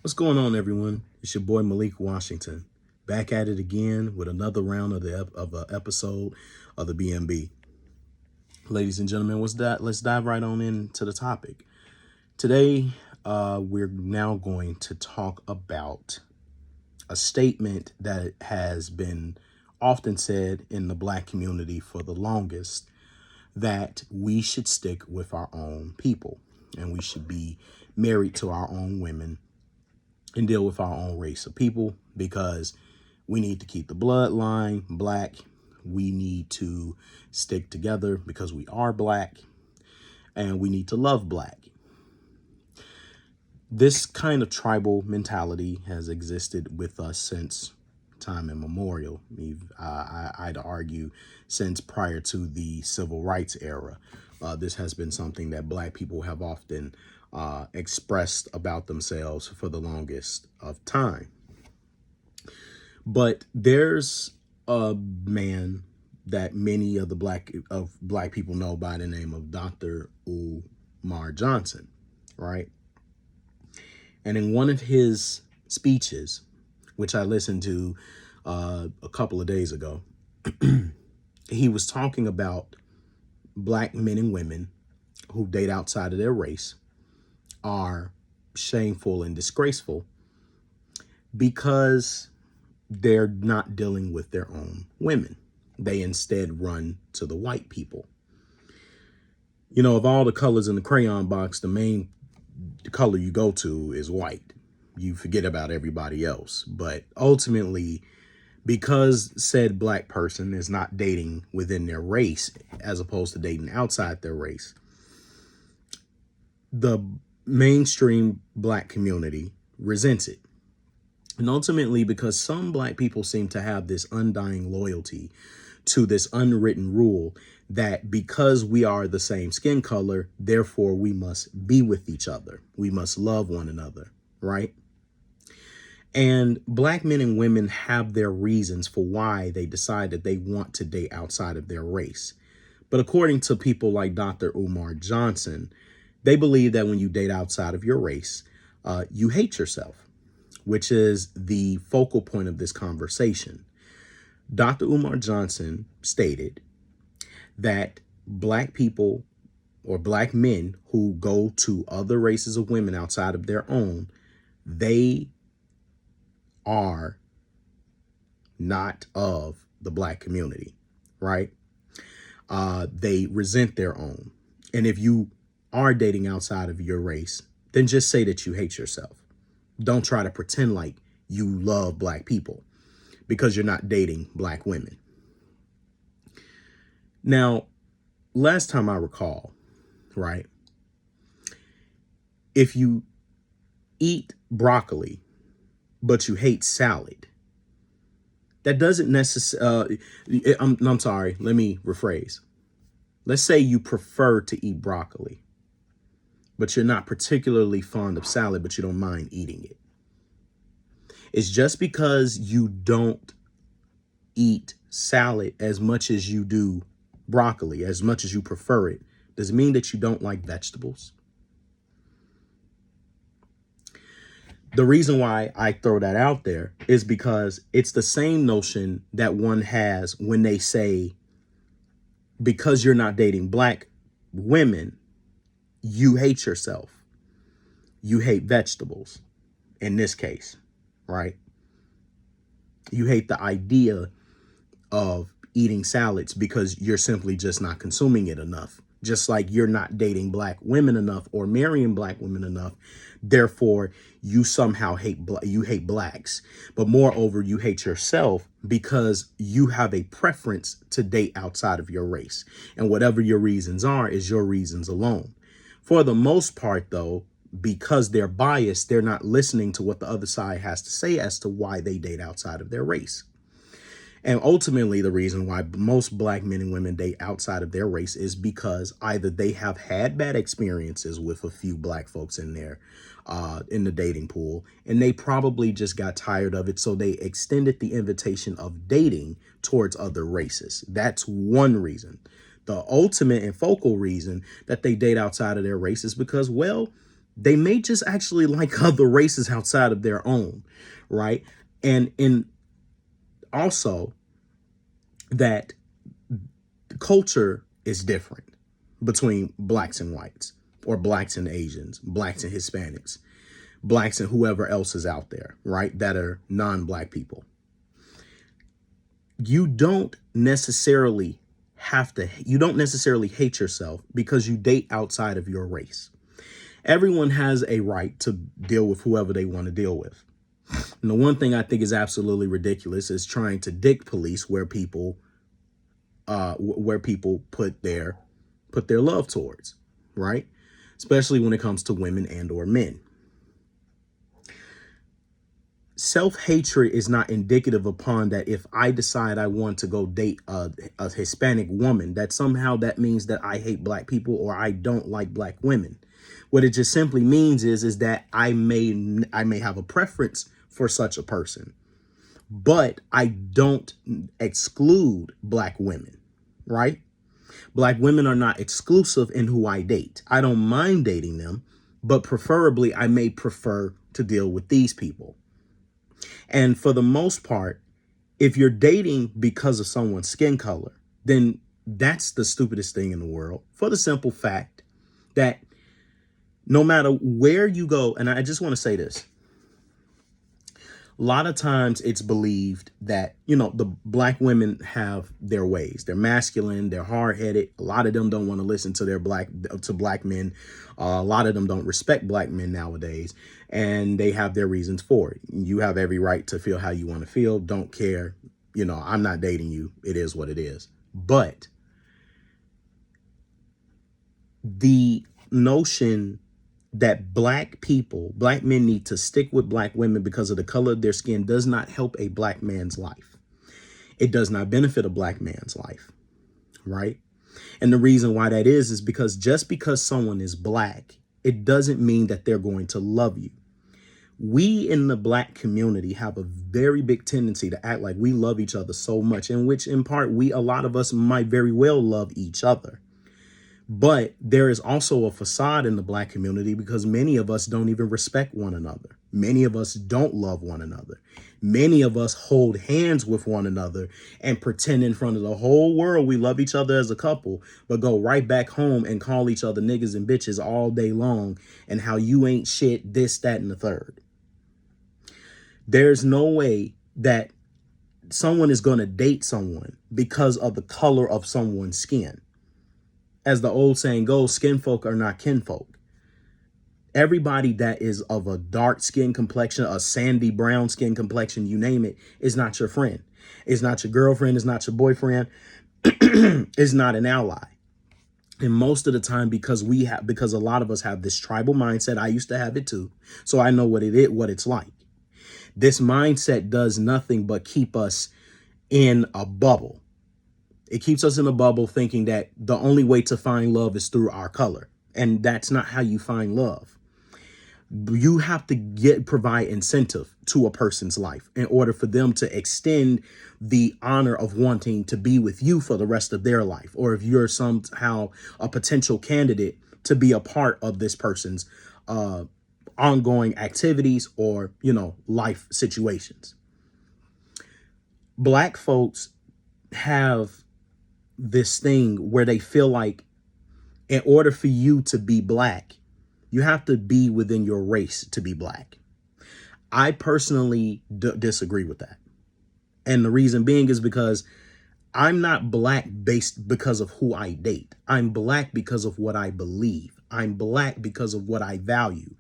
What's going on, everyone? It's your boy Malik Washington, back at it again with another round of the episode of the BMB. Ladies and gentlemen, let's dive right on into the topic. Today, we're now going to talk about a statement that has been often said in the Black community for the longest, that we should stick with our own people and we should be married to our own women and deal with our own race of people because we need to keep the bloodline Black. We need to stick together because we are Black, and we need to love Black. This kind of tribal mentality has existed with us since time immemorial. I'd argue since prior to the civil rights era. This has been something that Black people have often expressed about themselves for the longest of time. But there's a man that many of the black people know by the name of Dr. Umar Johnson, right? And in one of his speeches, which I listened to a couple of days ago, he was talking about Black men and women who date outside of their race are shameful and disgraceful because they're not dealing with their own women. They instead run to the white people. You know, of all the colors in the crayon box, the main color you go to is white. You forget about everybody else. But ultimately, because said Black person is not dating within their race as opposed to dating outside their race, the mainstream Black community resents it. And ultimately, because some Black people seem to have this undying loyalty to this unwritten rule that because we are the same skin color, therefore we must be with each other. We must love one another, right? And Black men and women have their reasons for why they decide that they want to date outside of their race. But according to people like Dr. Umar Johnson, they believe that when you date outside of your race, you hate yourself, which is the focal point of this conversation. Dr. Umar Johnson stated that Black people or Black men who go to other races of women outside of their own, they are not of the Black community, right? They resent their own. And if you are dating outside of your race, then just say that you hate yourself. Don't try to pretend like you love Black people because you're not dating Black women. Now, last time I recall, right, if you eat broccoli, but you hate salad, that doesn't necessarily, I'm sorry, let me rephrase. Let's say you prefer to eat broccoli, but you're not particularly fond of salad, but you don't mind eating it. It's just because you don't eat salad as much as you do broccoli, as much as you prefer it, does it mean that you don't like vegetables? The reason why I throw that out there is because it's the same notion that one has when they say, because you're not dating Black women, you hate yourself. You hate vegetables in this case, right? You hate the idea of eating salads because you're simply just not consuming it enough. Just like you're not dating Black women enough or marrying Black women enough. Therefore, you somehow hate Blacks. But moreover, you hate yourself because you have a preference to date outside of your race. And whatever your reasons are is your reasons alone. For the most part, though, because they're biased, they're not listening to what the other side has to say as to why they date outside of their race. And ultimately, the reason why most Black men and women date outside of their race is because either they have had bad experiences with a few Black folks in there, in the dating pool, and they probably just got tired of it. So they extended the invitation of dating towards other races. That's one reason. The ultimate and focal reason that they date outside of their race is because, well, they may just actually like other races outside of their own, right? And also that culture is different between blacks and whites, or blacks and Asians, blacks and Hispanics, blacks and whoever else is out there, right? That are non-black people. You don't necessarily hate yourself because you date outside of your race. Everyone has a right to deal with whoever they want to deal with. And the one thing I think is absolutely ridiculous is trying to dick police where people put their love towards, right? Especially when it comes to women and or men. Self-hatred is not indicative upon that if I decide I want to go date a Hispanic woman, that somehow that means that I hate black people or I don't like black women. What it just simply means is that I may have a preference for such a person, but I don't exclude black women, right? Black women are not exclusive in who I date. I don't mind dating them, but preferably I may prefer to deal with these people. And for the most part, if you're dating because of someone's skin color, then that's the stupidest thing in the world, for the simple fact that no matter where you go, and I just want to say this, a lot of times it's believed that, the black women have their ways. They're masculine, they're hard-headed. A lot of them don't want to listen to black men. A lot of them don't respect black men nowadays, and they have their reasons for it. You have every right to feel how you want to feel. Don't care. I'm not dating you. It is what it is. But the notion that black men need to stick with black women because of the color of their skin does not help a black man's life. It does not benefit a black man's life, right? And the reason why that is because just because someone is black, it doesn't mean that they're going to love you. We in the black community have a very big tendency to act like we love each other so much, in which in part a lot of us might very well love each other. But there is also a facade in the black community because many of us don't even respect one another. Many of us don't love one another. Many of us hold hands with one another and pretend in front of the whole world we love each other as a couple, but go right back home and call each other niggas and bitches all day long and how you ain't shit, this, that, and the third. There's no way that someone is going to date someone because of the color of someone's skin. As the old saying goes, skin folk are not kinfolk. Everybody that is of a dark skin complexion, a sandy brown skin complexion, you name it, is not your friend. It's not your girlfriend. It's not your boyfriend. It's not an ally. And most of the time, because a lot of us have this tribal mindset, I used to have it too. So I know what it's like. This mindset does nothing but keep us in a bubble. It keeps us in a bubble thinking that the only way to find love is through our color. And that's not how you find love. You have to provide incentive to a person's life in order for them to extend the honor of wanting to be with you for the rest of their life. Or if you're somehow a potential candidate to be a part of this person's ongoing activities or, life situations. Black folks have this thing where they feel like in order for you to be black, you have to be within your race to be black. I personally disagree with that. And the reason being is because I'm not black based because of who I date. I'm black because of what I believe. I'm black because of what I value.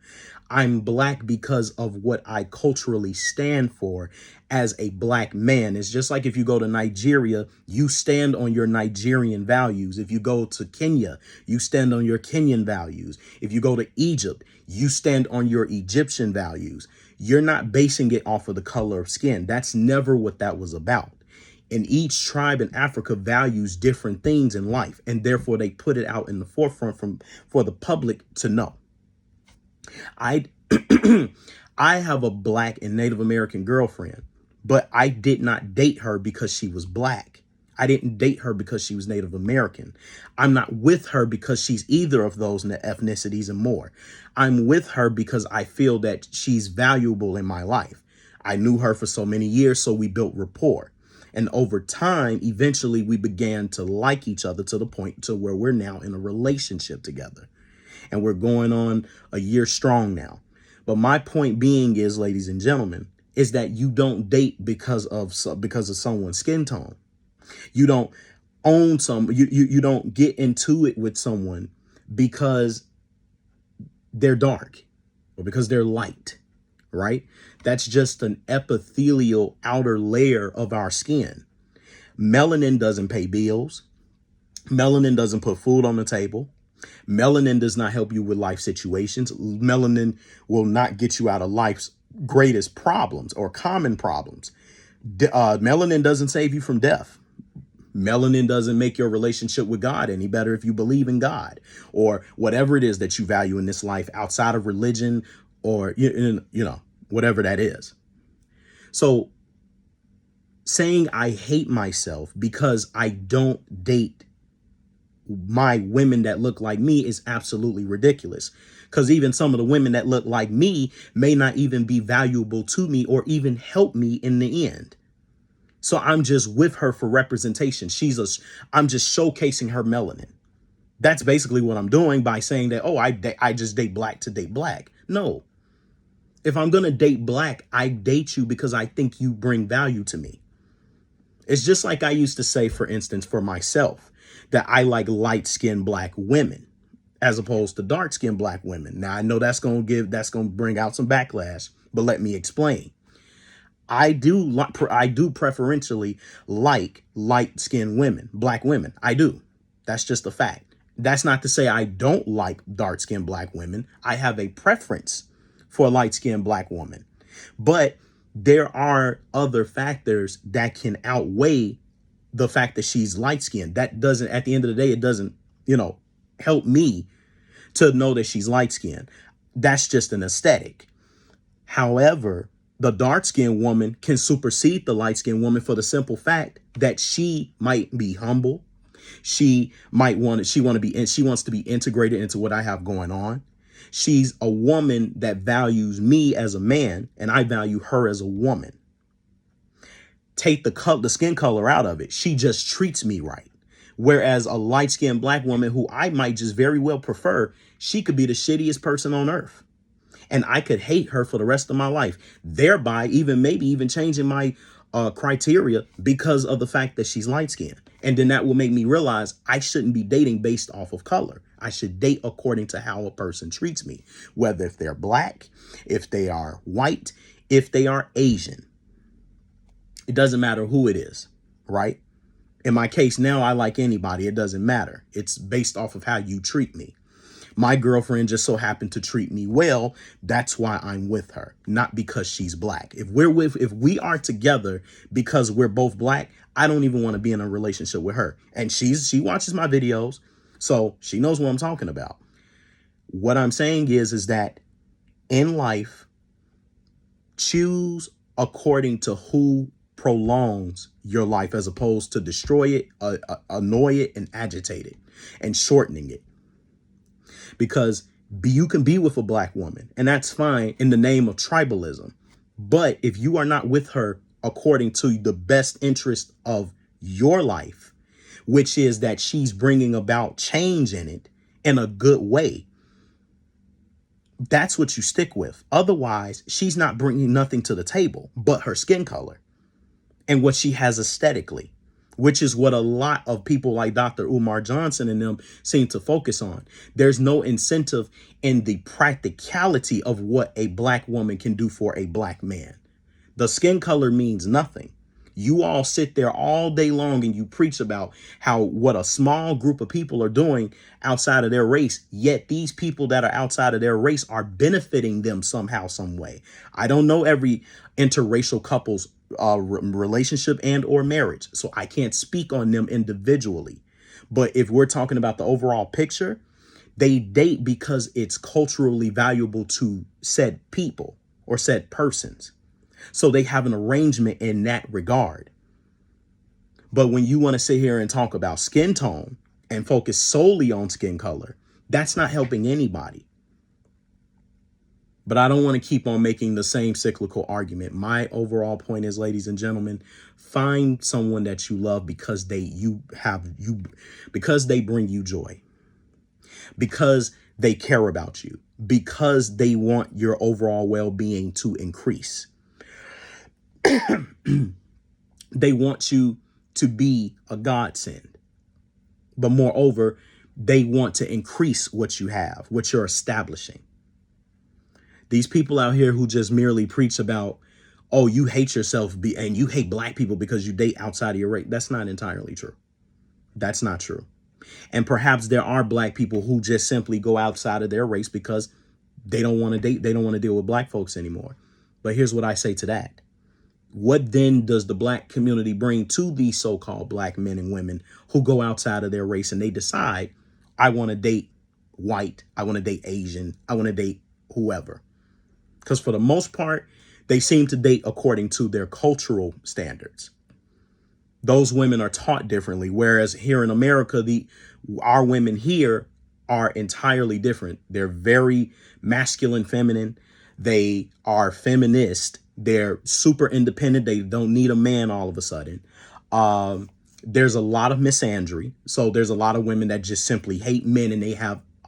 I'm black because of what I culturally stand for as a black man. It's just like if you go to Nigeria, you stand on your Nigerian values. If you go to Kenya, you stand on your Kenyan values. If you go to Egypt, you stand on your Egyptian values. You're not basing it off of the color of skin. That's never what that was about. And each tribe in Africa values different things in life, and therefore they put it out in the forefront for the public to know. I have a black and Native American girlfriend, but I did not date her because she was black. I didn't date her because she was Native American. I'm not with her because she's either of those ethnicities and more. I'm with her because I feel that she's valuable in my life. I knew her for so many years, so we built rapport. And over time, eventually we began to like each other to the point to where we're now in a relationship together. And we're going on a year strong now. But my point being is, ladies and gentlemen, is that you don't date because of someone's skin tone. You don't own you don't get into it with someone because they're dark or because they're light, right? That's just an epithelial outer layer of our skin. Melanin doesn't pay bills. Melanin doesn't put food on the table. Melanin does not help you with life situations. Melanin will not get you out of life's greatest problems or common problems. Melanin doesn't save you from death. Melanin doesn't make your relationship with God any better if you believe in God or whatever it is that you value in this life outside of religion or, whatever that is. So saying I hate myself because I don't date my women that look like me is absolutely ridiculous. Because even some of the women that look like me may not even be valuable to me or even help me in the end. So I'm just with her for representation. I'm just showcasing her melanin. That's basically what I'm doing by saying that, I just date black to date black. No. If I'm going to date black, I date you because I think you bring value to me. It's just like I used to say, for instance, for myself, that I like light-skinned black women as opposed to dark-skinned black women. Now, I know that's going to bring out some backlash, but let me explain. I do preferentially like light-skinned women, black women. I do. That's just a fact. That's not to say I don't like dark-skinned black women. I have a preference for a light-skinned black woman. But there are other factors that can outweigh the fact that she's light-skinned. That doesn't, at the end of the day, it doesn't, help me to know that she's light-skinned. That's just an aesthetic. However, the dark-skinned woman can supersede the light-skinned woman for the simple fact that she might be humble. She wants to be integrated into what I have going on. She's a woman that values me as a man, and I value her as a woman. Take the skin color out of it. She just treats me right. Whereas a light-skinned black woman who I might just very well prefer, she could be the shittiest person on earth. And I could hate her for the rest of my life, thereby maybe even changing my criteria because of the fact that she's light-skinned. And then that will make me realize I shouldn't be dating based off of color. I should date according to how a person treats me, whether if they're black, if they are white, if they are Asian. It doesn't matter who it is, right? In my case now, I like anybody. It doesn't matter. It's based off of how you treat me. My girlfriend just so happened to treat me well. That's why I'm with her, not because she's black. If we are together because we're both black, I don't even want to be in a relationship with her. And she watches my videos, so she knows what I'm talking about. What I'm saying is that in life, choose according to who prolongs your life as opposed to destroy it, annoy it, and agitate it, and shortening it. Because you can be with a black woman, and that's fine in the name of tribalism. But if you are not with her according to the best interest of your life, which is that she's bringing about change in it in a good way, that's what you stick with. Otherwise, she's not bringing nothing to the table but her skin color and what she has aesthetically, which is what a lot of people like Dr. Umar Johnson and them seem to focus on. There's no incentive in the practicality of what a black woman can do for a black man. The skin color means nothing. You all sit there all day long and you preach about what a small group of people are doing outside of their race, yet these people that are outside of their race are benefiting them somehow, some way. I don't know every interracial couple's relationship and or marriage, so I can't speak on them individually. But if we're talking about the overall picture, they date because it's culturally valuable to said people or said persons. So they have an arrangement in that regard. But when you want to sit here and talk about skin tone and focus solely on skin color, that's not helping anybody. But I don't want to keep on making the same cyclical argument. My overall point is, ladies and gentlemen, find someone that you love because because they bring you joy, because they care about you, because they want your overall well-being to increase. They want you to be a godsend. But moreover, they want to increase what you have, what you're establishing. These people out here who just merely preach about, oh, you hate yourself and you hate black people because you date outside of your race. That's not entirely true. That's not true. And perhaps there are black people who just simply go outside of their race because they don't want to date. They don't want to deal with black folks anymore. But here's what I say to that. What then does the black community bring to these so-called black men and women who go outside of their race and they decide, I want to date white, I want to date Asian, I want to date whoever? Because for the most part, they seem to date according to their cultural standards. Those women are taught differently, whereas here in America, our women here are entirely different. They're very masculine, feminine. They are feminist. They're super independent. They don't need a man all of a sudden. There's a lot of misandry. So there's a lot of women that just simply hate men, and they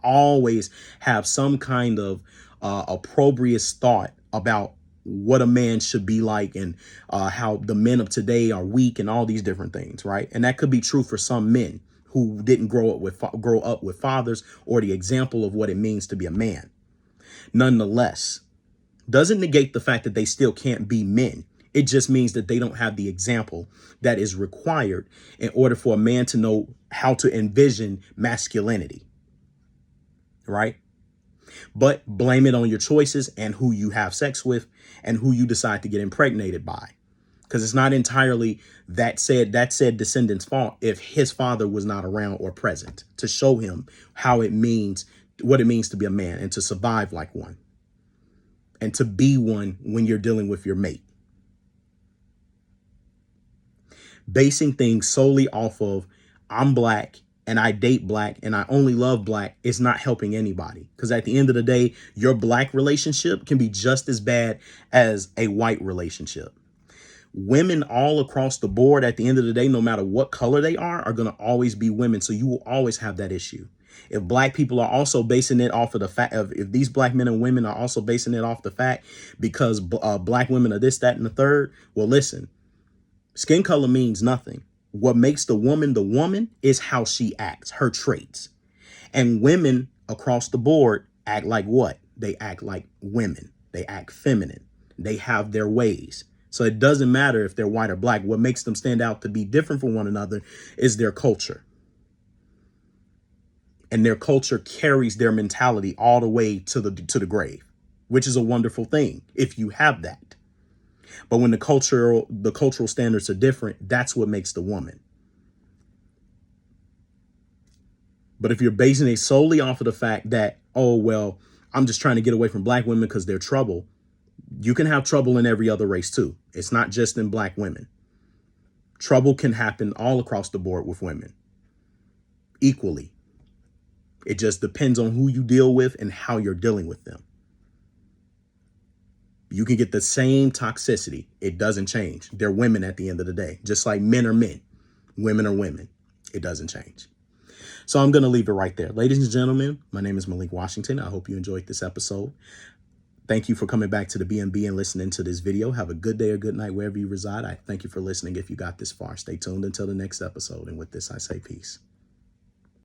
always have some kind of opprobrious thought about what a man should be like, and how the men of today are weak and all these different things. Right. And that could be true for some men who didn't grow up with fathers or the example of what it means to be a man. Nonetheless, doesn't negate the fact that they still can't be men. It just means that they don't have the example that is required in order for a man to know how to envision masculinity. Right. But blame it on your choices and who you have sex with and who you decide to get impregnated by. Because it's not entirely that said descendant's fault if his father was not around or present to show him what it means to be a man and to survive like one and to be one when you're dealing with your mate. Basing things solely off of I'm black and I date black and I only love black is not helping anybody. Because at the end of the day, your black relationship can be just as bad as a white relationship. Women all across the board, at the end of the day, no matter what color they are going to always be women. So you will always have that issue. If black people are also basing it off of the fact of, if these black men and women are also basing it off the fact because black women are this, that, and the third, well, listen, skin color means nothing. What makes the woman is how she acts, her traits. And women across the board act like what? They act like women. They act feminine. They have their ways. So it doesn't matter if they're white or black. What makes them stand out to be different from one another is their culture. And their culture carries their mentality all the way to the grave, which is a wonderful thing if you have that. But when the cultural standards are different, that's what makes the woman. But if you're basing it solely off of the fact that, oh, well, I'm just trying to get away from black women because they're trouble, you can have trouble in every other race, too. It's not just in black women. Trouble can happen all across the board with women equally. It just depends on who you deal with and how you're dealing with them. You can get the same toxicity. It doesn't change. They're women at the end of the day, just like men are men. Women are women. It doesn't change. So I'm going to leave it right there. Ladies and gentlemen, my name is Malik Washington. I hope you enjoyed this episode. Thank you for coming back to the BMB and listening to this video. Have a good day or good night wherever you reside. I thank you for listening. If you got this far, stay tuned until the next episode. And with this, I say peace.